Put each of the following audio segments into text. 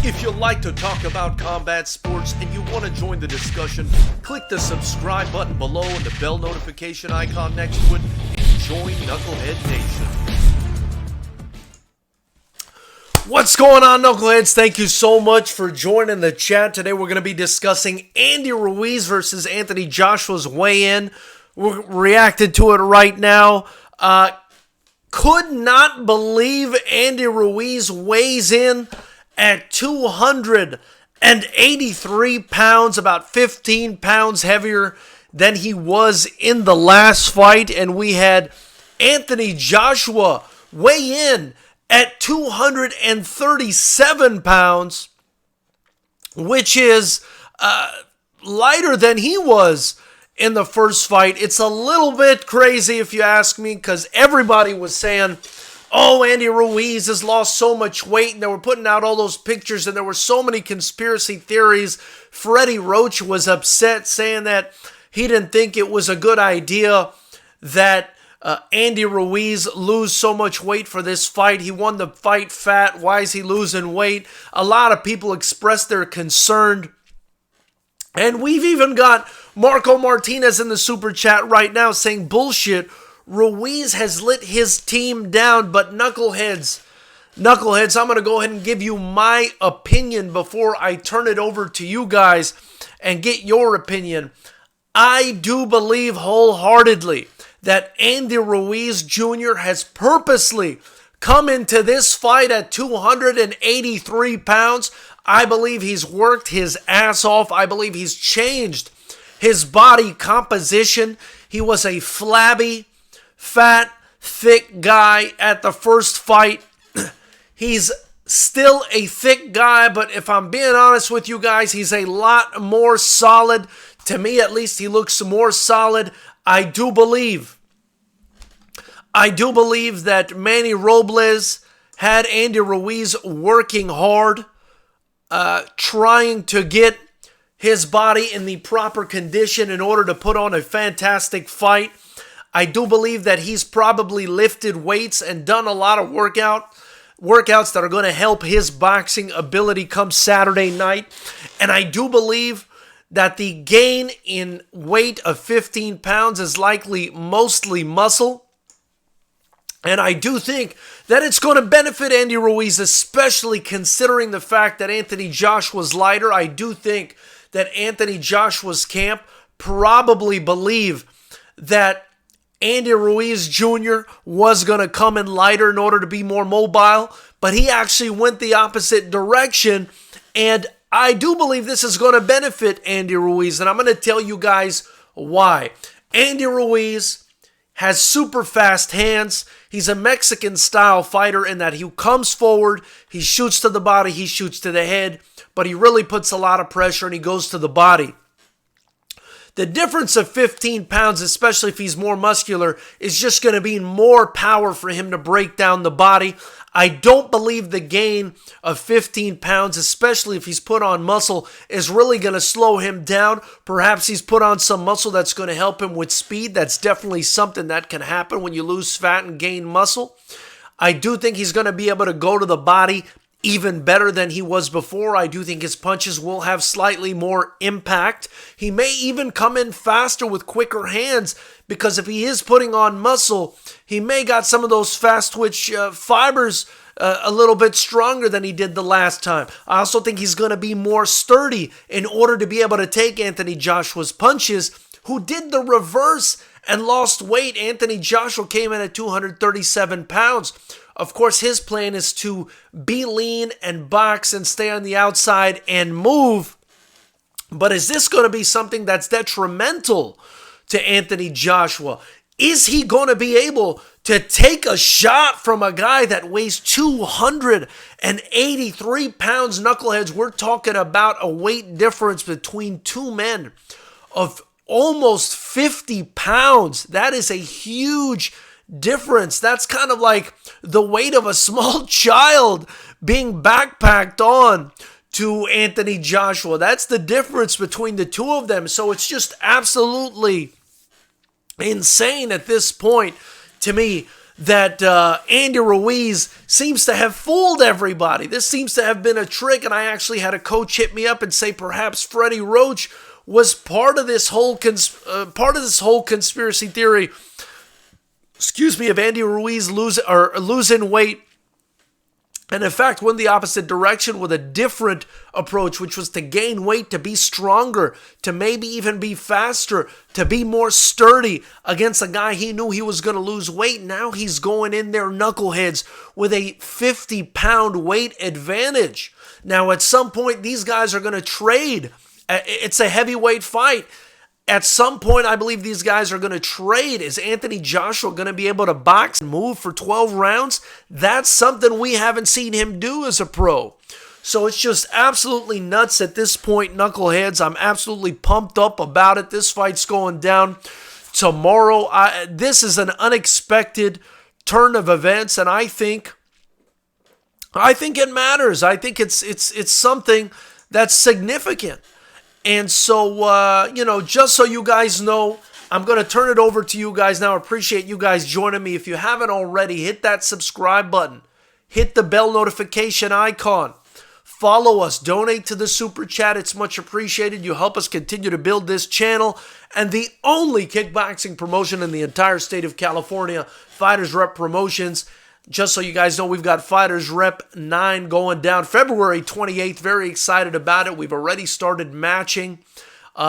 If you like to talk about combat sports and you want to join the discussion, click the subscribe button below and the bell notification icon next to it and join Knucklehead Nation. What's going on, Knuckleheads? Thank you so much for joining the chat. Today we're going to be discussing Andy Ruiz versus Anthony Joshua's weigh-in. We're reacted to it right now. Could not believe Andy Ruiz weighs in at 283 pounds, about 15 pounds heavier than he was in the last fight. And we had Anthony Joshua weigh in at 237 pounds, which is lighter than he was in the first fight. It's a little bit crazy if you ask me, because everybody was saying, oh, Andy Ruiz has lost so much weight, and they were putting out all those pictures, and there were so many conspiracy theories. Freddie Roach was upset, saying that he didn't think it was a good idea that Andy Ruiz lose so much weight for this fight. He won the fight fat. Why is he losing weight? A lot of people expressed their concern. And we've even got Marco Martinez in the super chat right now saying, bullshit, Ruiz has lit his team down. But Knuckleheads, I'm going to go ahead and give you my opinion before I turn it over to you guys and get your opinion. I do believe wholeheartedly that Andy Ruiz Jr. has purposely come into this fight at 283 pounds. I believe he's worked his ass off. I believe he's changed his body composition. He was a flabby, fat, thick guy at the first fight. He's still a thick guy, but if I'm being honest with you guys, he's a lot more solid. To me, at least, he looks more solid. I do believe that Manny Robles had Andy Ruiz working hard, trying to get his body in the proper condition in order to put on a fantastic fight. I do believe that he's probably lifted weights and done a lot of workouts that are going to help his boxing ability come Saturday night. And I do believe that the gain in weight of 15 pounds is likely mostly muscle. And I do think that it's going to benefit Andy Ruiz, especially considering the fact that Anthony Joshua's lighter. I do think that Anthony Joshua's camp probably believe that Andy Ruiz Jr. was going to come in lighter in order to be more mobile, but he actually went the opposite direction, and I do believe this is going to benefit Andy Ruiz, and I'm going to tell you guys why. Andy Ruiz has super fast hands. He's a Mexican-style fighter in that he comes forward, he shoots to the body, he shoots to the head, but he really puts a lot of pressure and he goes to the body. The difference of 15 pounds, especially if he's more muscular, is just going to be more power for him to break down the body. I don't believe the gain of 15 pounds, especially if he's put on muscle, is really going to slow him down. Perhaps he's put on some muscle that's going to help him with speed. That's definitely something that can happen when you lose fat and gain muscle. I do think he's going to be able to go to the body even better than he was before. I do think his punches will have slightly more impact. He may even come in faster with quicker hands, because if he is putting on muscle, he may got some of those fast twitch fibers a little bit stronger than he did the last time. I also think he's going to be more sturdy in order to be able to take Anthony Joshua's punches, who did the reverse and lost weight. Anthony Joshua came in at 237 pounds. Of course, his plan is to be lean and box and stay on the outside and move. But is this going to be something that's detrimental to Anthony Joshua? Is he going to be able to take a shot from a guy that weighs 283 pounds? Knuckleheads, we're talking about a weight difference between two men of almost 50 pounds. That is a huge difference. That's kind of like the weight of a small child being backpacked on to Anthony Joshua. That's the difference between the two of them. So it's just absolutely insane at this point to me that Andy Ruiz seems to have fooled everybody. This seems to have been a trick, and I actually had a coach hit me up and say perhaps Freddie Roach was part of this whole conspiracy theory. Excuse me, of Andy Ruiz losing weight, and in fact went the opposite direction with a different approach, which was to gain weight, to be stronger, to maybe even be faster, to be more sturdy against a guy he knew he was going to lose weight. Now he's going in there knuckleheads with a 50-pound weight advantage. Now at some point these guys are going to trade. It's a heavyweight fight. At some point, I believe these guys are going to trade. Is Anthony Joshua going to be able to box and move for 12 rounds? That's something we haven't seen him do as a pro. So it's just absolutely nuts at this point, knuckleheads. I'm absolutely pumped up about it. This fight's going down tomorrow. This is an unexpected turn of events, and I think it matters. I think it's something that's significant. And so, just so you guys know, I'm going to turn it over to you guys now. I appreciate you guys joining me. If you haven't already, hit that subscribe button. Hit the bell notification icon. Follow us. Donate to the Super Chat. It's much appreciated. You help us continue to build this channel. And the only kickboxing promotion in the entire state of California, Fighters Rep Promotions. Just so you guys know, we've got Fighters Rep 9 going down February 28th. Very excited about it. We've already started matching.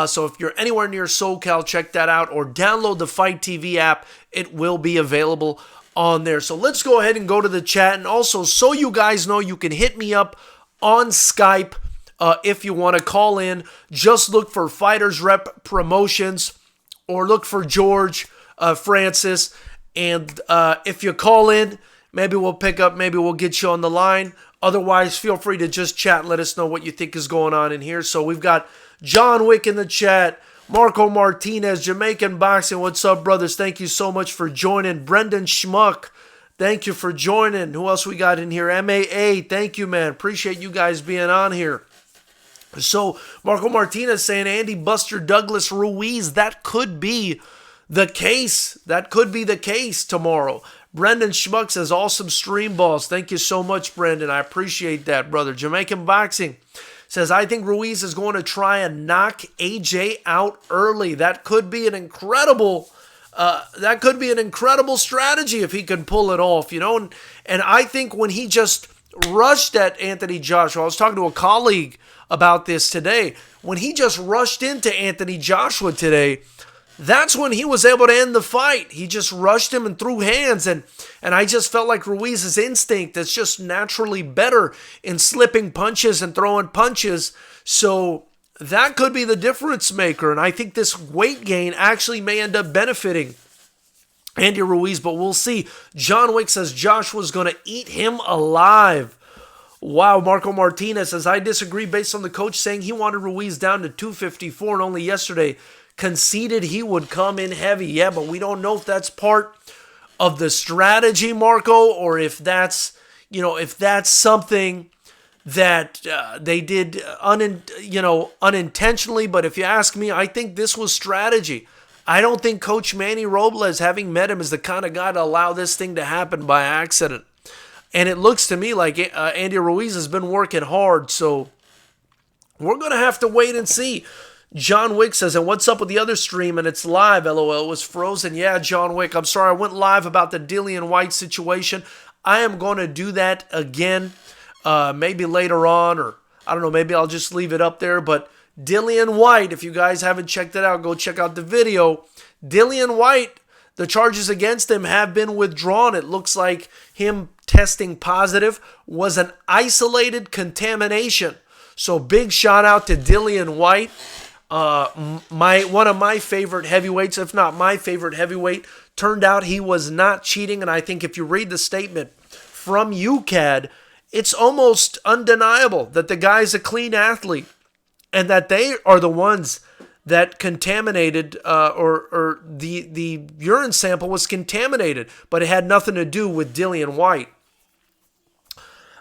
So if you're anywhere near SoCal, check that out. Or download the Fight TV app. It will be available on there. So let's go ahead and go to the chat. And also, so you guys know, you can hit me up on Skype if you want to call in. Just look for Fighters Rep Promotions or look for George Francis. And if you call in, maybe we'll pick up, maybe we'll get you on the line. Otherwise, feel free to just chat and let us know what you think is going on in here. So we've got John Wick in the chat, Marco Martinez, Jamaican Boxing. What's up, brothers? Thank you so much for joining. Brendan Schmuck, thank you for joining. Who else we got in here? MAA, thank you, man. Appreciate you guys being on here. So Marco Martinez saying Andy Buster Douglas Ruiz, that could be the case. That could be the case tomorrow. Brendan Schmuck says, awesome stream balls. Thank you so much, Brendan. I appreciate that, brother. Jamaican Boxing says, I think Ruiz is going to try and knock AJ out early. That could be an incredible strategy if he can pull it off, And I think when he just rushed at Anthony Joshua, I was talking to a colleague about this today. When he just rushed into Anthony Joshua today, that's when he was able to end the fight. He just rushed him and threw hands, and I just felt like Ruiz's instinct is just naturally better in slipping punches and throwing punches. So that could be the difference maker, and I think this weight gain actually may end up benefiting Andy Ruiz, but we'll see. John Wick says Joshua's going to eat him alive. Wow, Marco Martinez says, I disagree based on the coach saying he wanted Ruiz down to 254 and only yesterday conceded he would come in heavy. Yeah, but we don't know if that's part of the strategy, Marco, or if that's, if that's something that they did unintentionally. But if you ask me, I think this was strategy. I don't think Coach Manny Robles, having met him, is the kind of guy to allow this thing to happen by accident. And it looks to me like Andy Ruiz has been working hard, so we're going to have to wait and see. John Wick says, and what's up with the other stream? And it's live, LOL. It was frozen. Yeah, John Wick, I'm sorry. I went live about the Dillian White situation. I am going to do that again, maybe later on, or I don't know, maybe I'll just leave it up there. But Dillian White, if you guys haven't checked it out, go check out the video. Dillian White, the charges against him have been withdrawn. It looks like him testing positive was an isolated contamination. So big shout out to Dillian White. One of my favorite heavyweights, if not my favorite heavyweight, turned out he was not cheating. And I think if you read the statement from UCAD, it's almost undeniable that the guy's a clean athlete and that they are the ones that contaminated or the urine sample was contaminated, but it had nothing to do with Dillian White.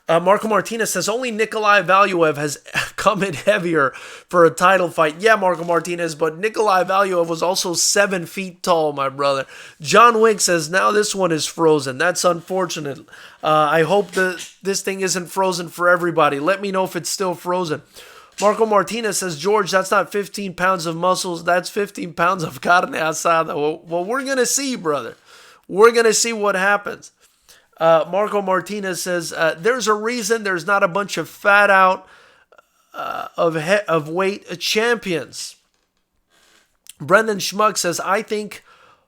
Marco Martinez says only Nikolai Valuev has come in heavier for a title fight. Yeah, Marco Martinez, but Nikolai Valuev was also 7 feet tall, my brother. John Wick says, now this one is frozen. That's unfortunate. I hope that this thing isn't frozen for everybody. Let me know if it's still frozen. Marco Martinez says, George, that's not 15 pounds of muscles. That's 15 pounds of carne asada. Well, we're going to see, brother. We're going to see what happens. Marco Martinez says, there's a reason there's not a bunch of fat out of weight champions. Brendan Schmuck says, I think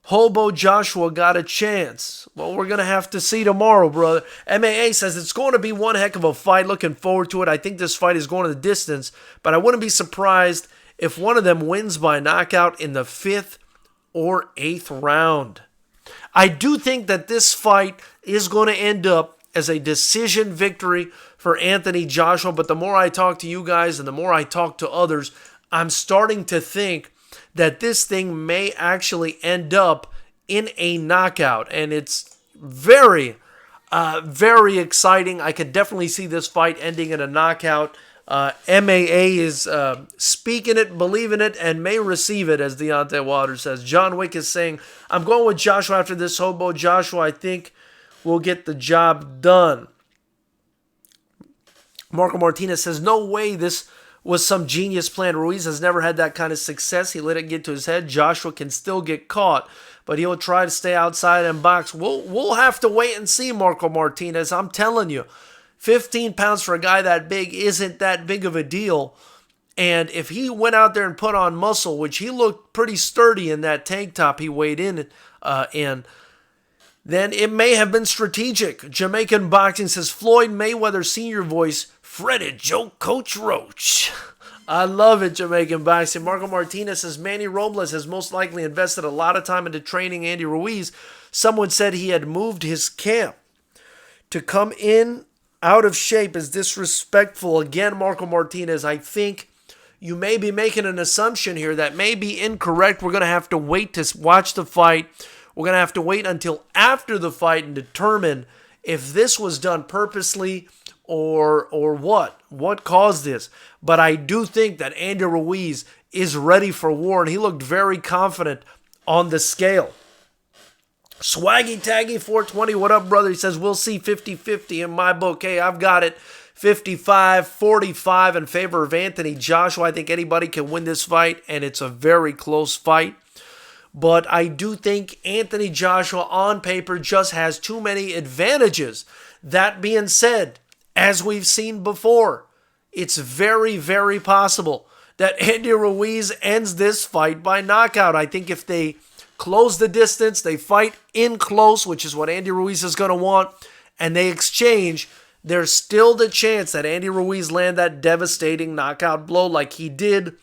Hobo Joshua got a chance. Well, we're going to have to see tomorrow, brother. MAA says it's going to be one heck of a fight. Looking forward to it. I think this fight is going to the distance, but I wouldn't be surprised if one of them wins by knockout in the 5th or 8th round. I do think that this fight is going to end up as a decision victory for Anthony Joshua, but the more I talk to you guys and the more I talk to others, I'm starting to think that this thing may actually end up in a knockout, and it's very, very exciting. I could definitely see this fight ending in a knockout. MAA is speaking it, believing it, and may receive it, as Deontay Wilder says. John Wick is saying, I'm going with Joshua after this. Hobo Joshua, I think, will get the job done. Marco Martinez says, no way this was some genius plan. Ruiz has never had that kind of success. He let it get to his head. Joshua can still get caught, but he'll try to stay outside and box. We'll have to wait and see, Marco Martinez. I'm telling you, 15 pounds for a guy that big isn't that big of a deal. And if he went out there and put on muscle, which he looked pretty sturdy in that tank top he weighed in, then it may have been strategic. Jamaican Boxing says, Floyd Mayweather Sr. voice fretted joke Coach Roach. I love it, Jamaican Boxing. Marco Martinez says, Manny Robles has most likely invested a lot of time into training Andy Ruiz. Someone said he had moved his camp. To come in out of shape is disrespectful. Again, Marco Martinez, I think you may be making an assumption here that may be incorrect. We're going to have to wait to watch the fight. We're going to have to wait until after the fight and determine if this was done purposely or what caused this. But I do think that Andy Ruiz is ready for war, and he looked very confident on the scale. Swaggy Taggy 420, what up, brother? He says, we'll see 50-50 in my book. Hey, I've got it 55-45 in favor of Anthony Joshua. I think anybody can win this fight, and it's a very close fight. But I do think Anthony Joshua on paper just has too many advantages. That being said, as we've seen before, it's very, very possible that Andy Ruiz ends this fight by knockout. I think if they close the distance, they fight in close, which is what Andy Ruiz is going to want, and they exchange, there's still the chance that Andy Ruiz land that devastating knockout blow like he did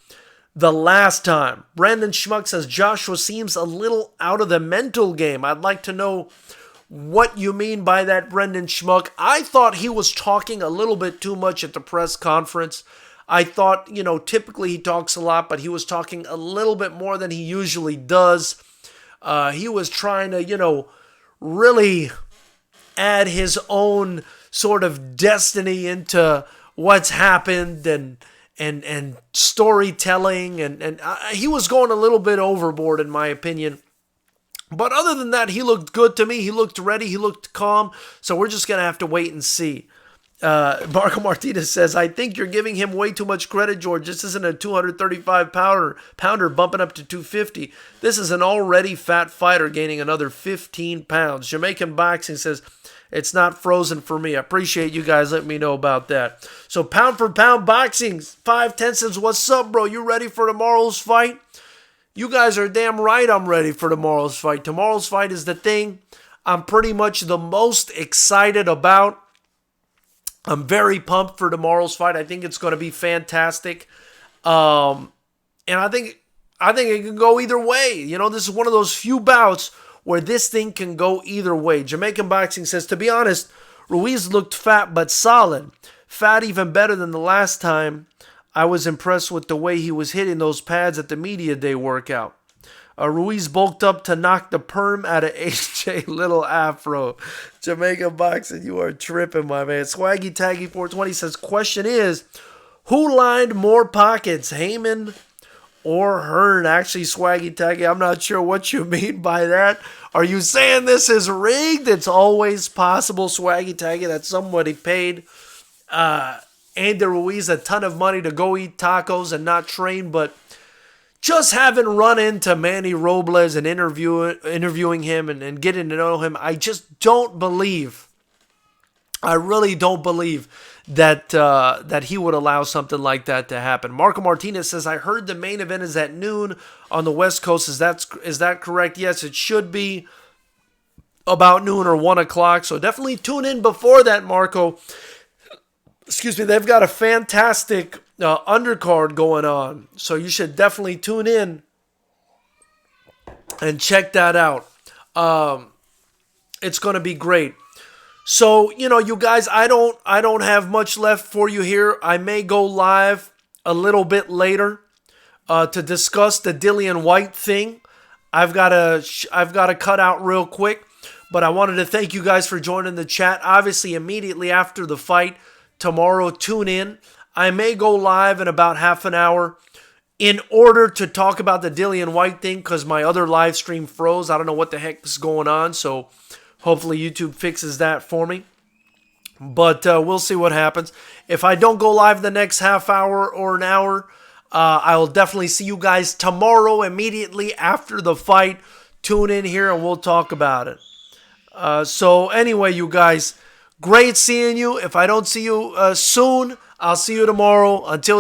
the last time. Brandon Schmuck says, Joshua seems a little out of the mental game. I'd like to know what you mean by that, Brendan Schmuck. I thought he was talking a little bit too much at the press conference. I thought, typically he talks a lot, but he was talking a little bit more than he usually does. He was trying to, really add his own sort of destiny into what's happened and storytelling, and he was going a little bit overboard, in my opinion. But other than that, he looked good to me. He looked ready. He looked calm. So we're just going to have to wait and see. Marco Martinez says, I think you're giving him way too much credit, George. This isn't a 235 pounder bumping up to 250. This is an already fat fighter gaining another 15 pounds. Jamaican Boxing says, it's not frozen for me. I appreciate you guys letting me know about that. So pound for pound boxing, 510 says, what's up, bro? You ready for tomorrow's fight? You guys are damn right I'm ready for tomorrow's fight. Tomorrow's fight is the thing I'm pretty much the most excited about. I'm very pumped for tomorrow's fight. I think it's going to be fantastic. And I think it can go either way. This is one of those few bouts where this thing can go either way. Jamaican Boxing says, to be honest, Ruiz looked fat but solid. Fat even better than the last time. I was impressed with the way he was hitting those pads at the media day workout. Ruiz bulked up to knock the perm out of AJ Little Afro. Jamaican Boxing, you are tripping, my man. Swaggy Taggy 420 says, question is, Who lined more pockets, Heyman or Hearn? Actually, Swaggy Taggy, I'm not sure what you mean by that. Are you saying this is rigged? It's always possible, Swaggy Taggy, that somebody paid Andy Ruiz a ton of money to go eat tacos and not train, but just having run into Manny Robles and interviewing him and getting to know him, I just don't believe, I really don't believe that he would allow something like that to happen. Marco Martinez says, I heard the main event is at noon on the West Coast. Is that correct? Yes, it should be about noon or 1 o'clock. So definitely tune in before that, Marco. Excuse me, they've got a fantastic undercard going on. So you should definitely tune in and check that out. It's going to be great. So, you guys, I don't have much left for you here. I may go live a little bit later to discuss the Dillian White thing. I've got to cut out real quick, but I wanted to thank you guys for joining the chat. Obviously, immediately after the fight tomorrow, tune in. I may go live in about half an hour in order to talk about the Dillian White thing because my other live stream froze. I don't know what the heck is going on, so hopefully YouTube fixes that for me. But we'll see what happens. If I don't go live the next half hour or an hour, I will definitely see you guys tomorrow immediately after the fight. Tune in here and we'll talk about it. So anyway, you guys, great seeing you. If I don't see you soon, I'll see you tomorrow. Until